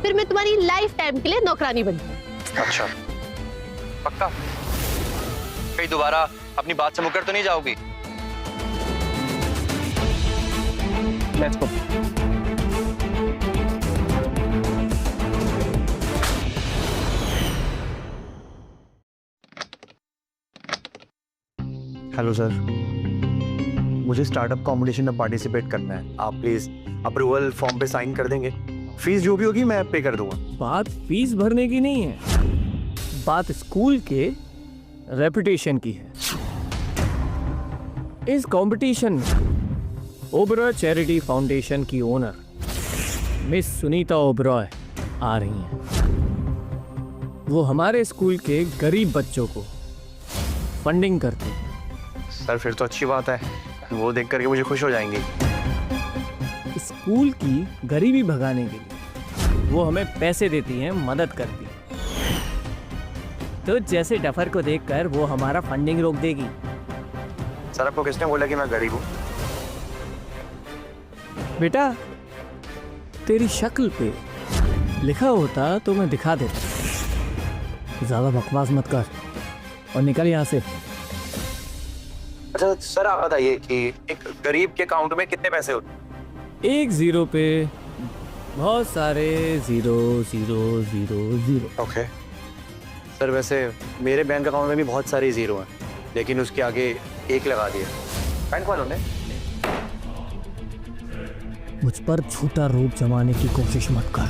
फिर मैं तुम्हारी लाइफ टाइम के लिए नौकरानी बन जाऊं। अच्छा, पक्का? कहीं दोबारा अपनी बात से मुकर तो नहीं जाओगी? Let's go. हेलो सर, मुझे स्टार्टअप कंपटीशन में पार्टिसिपेट करना है। आप प्लीज अप्रूवल फॉर्म पे साइन कर देंगे। फीस जो भी होगी मैं पे कर दूंगा। बात फीस भरने की नहीं है, बात स्कूल के रेपुटेशन की है। इस कंपटीशन में ओबरॉय चैरिटी फाउंडेशन की ओनर मिस सुनीता ओबरॉय आ रही हैं। वो हमारे स्कूल के गरीब बच्चों को फंडिंग करते हैं। सर फिर तो अच्छी बात है, वो देख करके मुझे खुश हो जाएंगे। स्कूल की गरीबी भगाने के लिए वो हमें पैसे देती हैं, मदद करती हैं। तो जैसे डफर को देखकर वो हमारा फंडिंग रोक देगी। सर आपको किसने बोला कि मैं गरीब हूँ? बेटा, तेरी शक्ल पे लिखा होता तो मैं दिखा देता। ज्यादा बकवास मत कर और निकल यहाँ से। अच्छा सर आप बताइए कि एक गरीब के अकाउंट में कितने पैसे होते हैं? एक जीरो पे बहुत सारे zero zero zero zero. Okay sir, वैसे मेरे बैंक अकाउंट में भी बहुत सारे जीरो हैं, लेकिन उसके आगे एक लगा दिया बैंक वालों ने। मुझ पर झूठा रूप जमाने की कोशिश मत कर,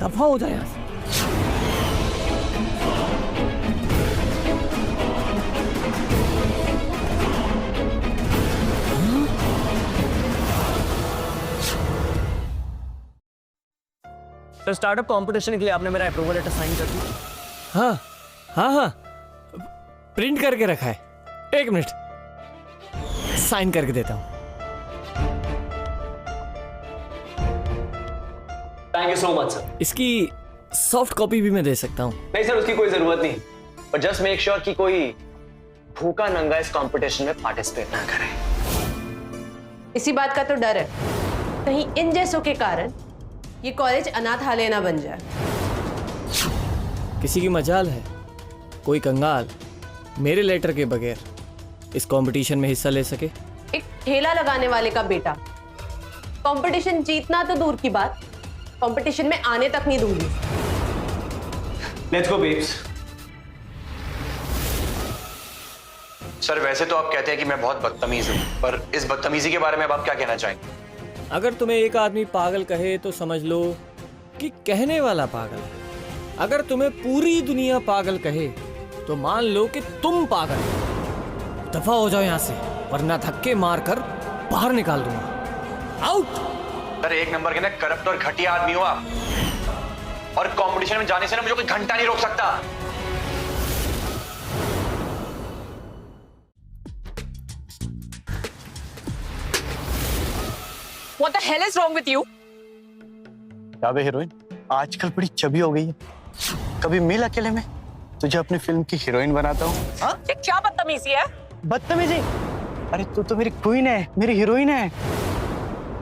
दफा हो जाए यहाँ से। तो स्टार्टअप कंपटीशन के लिए आपने मेरा अप्रूवल लेटर साइन कर दिया? हाँ हाँ हाँ, प्रिंट करके रखा है। एक मिनट, साइन करके देता हूँ। Thank you so much sir. इसकी सॉफ्ट कॉपी भी मैं दे सकता हूँ। नहीं सर, उसकी कोई जरूरत नहीं, पर जस्ट मेक श्योर कि कोई भूखा नंगा इस कंपटीशन में पार्टिसिपेट ना करे। इसी बात का तो डर है, कहीं इन जैसों के कारण ये कॉलेज अनाथालय ना बन जाए। किसी की मजाल है कोई कंगाल मेरे लेटर के बगैर इस कंपटीशन में हिस्सा ले सके। एक ठेला लगाने वाले का बेटा कंपटीशन जीतना तो दूर की बात, कंपटीशन में आने तक नहीं दूंगी। Let's go babes. सर वैसे तो आप कहते हैं कि मैं बहुत बदतमीज हूँ, पर इस बदतमीजी के बारे में अब आप क्या कहना चाहेंगे? अगर तुम्हें एक आदमी पागल कहे तो समझ लो कि कहने वाला पागल है। अगर तुम्हें पूरी दुनिया पागल कहे तो मान लो कि तुम पागल हो। दफा हो जाओ यहाँ से, वरना धक्के मारकर बाहर निकाल दूंगा। आउट। सर एक नंबर के ना करप्ट और घटिया आदमी हो आप, और कंपटीशन में जाने से ना मुझे कोई घंटा नहीं रोक सकता। What the hell is wrong with you? क्या बे हीरोइन, आजकल बड़ी चबी हो गई है। कभी मिल अकेले में, तुझे अपनी फिल्म की हीरोइन बनाता हूँ। ये क्या बदतमीजी है? बदतमीजी? अरे तू तो मेरी क्वीन है, मेरी हीरोइन है।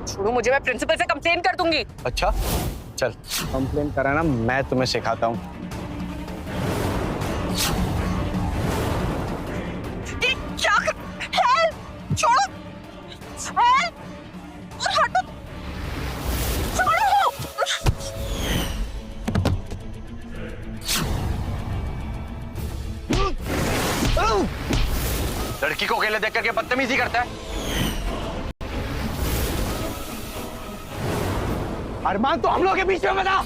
छोड़ो मुझे, मैं प्रिंसिपल से कंप्लेन कर दूंगी। अच्छा चल, कंप्लेन कराना मैं तुम्हें सिखाता हूँ। ये क्या हेल्प, छोड़ो हेल्प, और हटो, छोड़ो। लड़की को अकेले देख करके बदतमीजी करता है। अरमान तो हम लोग के बीच में बता।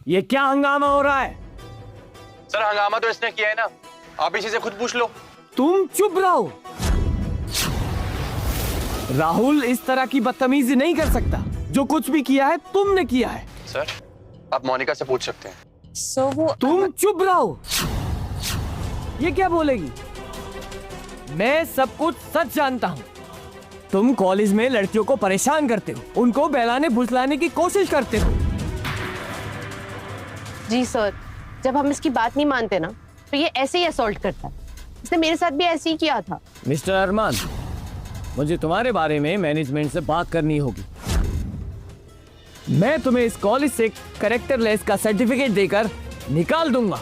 ये क्या हंगामा हो रहा है? सर हंगामा तो इसने किया है ना, आप इसी से खुद पूछ लो। तुम चुप रहो। राहुल इस तरह की बदतमीजी नहीं कर सकता। जो कुछ भी किया है तुमने किया है। सर आप मोनिका से पूछ सकते हैं। तुम चुप रहो। ये क्या बोलेगी? मैं सब कुछ सच जानता हूं। तुम कॉलेज में लड़कियों को परेशान करते हो, उनको बहलाने फुसलाने की कोशिश करते हो। जी सर, जब हम इसकी बात नहीं मानते ना तो ये ऐसे ही असॉल्ट करता है। इसने मेरे साथ भी ऐसे ही किया था। मिस्टर अरमान, मुझे तुम्हारे बारे में मैनेजमेंट से बात करनी होगी। मैं तुम्हें इस कॉलेज से कैरेक्टरलेस का सर्टिफिकेट देकर निकाल दूंगा।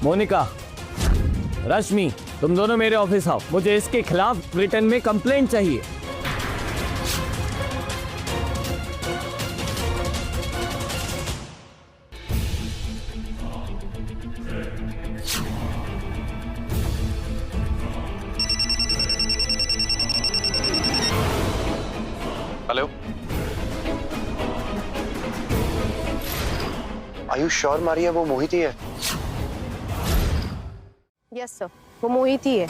मोनिका, रश्मि, तुम दोनों मेरे ऑफिस आओ। मुझे इसके खिलाफ रिटर्न में कंप्लेंट चाहिए। हेलो, आयुष श्योर मारिया वो मोहित ही है? यस सर, वो मोहित ही है।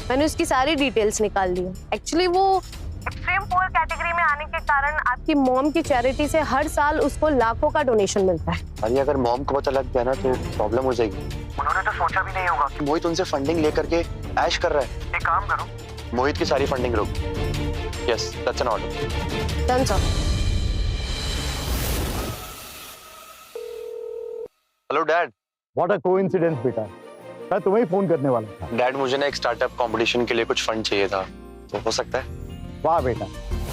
मैंने उसकी सारी डिटेल्स निकाल ली। एक्चुअली वो एक्सट्रीम पुअर कैटेगरी में आने के कारण आपकी मॉम की चैरिटी से हर साल उसको लाखों का डोनेशन मिलता है। अरे अगर मॉम को पता लग गया ना तो प्रॉब्लम हो जाएगी। उन्होंने तो सोचा भी नहीं होगा कि मोहित उनसे फंडिंग लेकर के ऐश कर रहा है। एक काम करो, मोहित की सारी फंडिंग रोक। Yes, that's an order. Done sir. Hello dad. What a coincidence बेटा, मैं तुम्हें ही फोन करने वाला था। डैड, मुझे ना एक स्टार्टअप कंपटीशन के लिए कुछ फंड चाहिए था, तो हो सकता है? वाह बेटा,